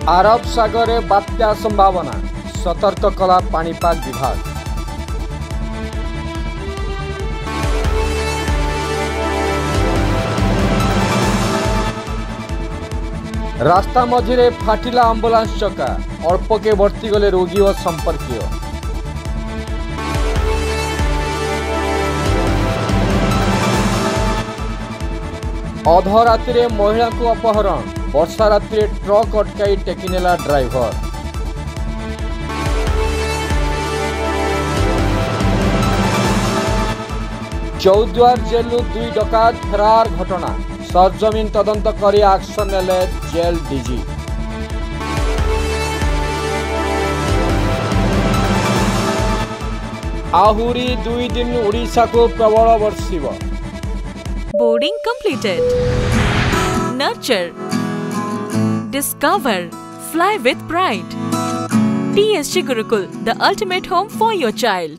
आरब सागर में बात्या संभावना सतर्क कला पाणीपाग विभाग। रास्ता मझिरे फाटिला आंबुलांस चक्का, अल्पके भर्ती गले रोगी और संपर्कीय। अधराति महिला को अपहरण, वर्षा राति ट्रक अटकाई टेकिनेला ड्राइवर। चौद्वार जेलु 2 डकात फरार घटना, सरजमीन तदंत करी एक्शन नेले जेल डीजी। आहुरी 2 दिन ओडिशा को प्रबल वर्षिब। Boarding completed. Nurture. Discover. Fly with pride. TSG Gurukul, the ultimate home for your child.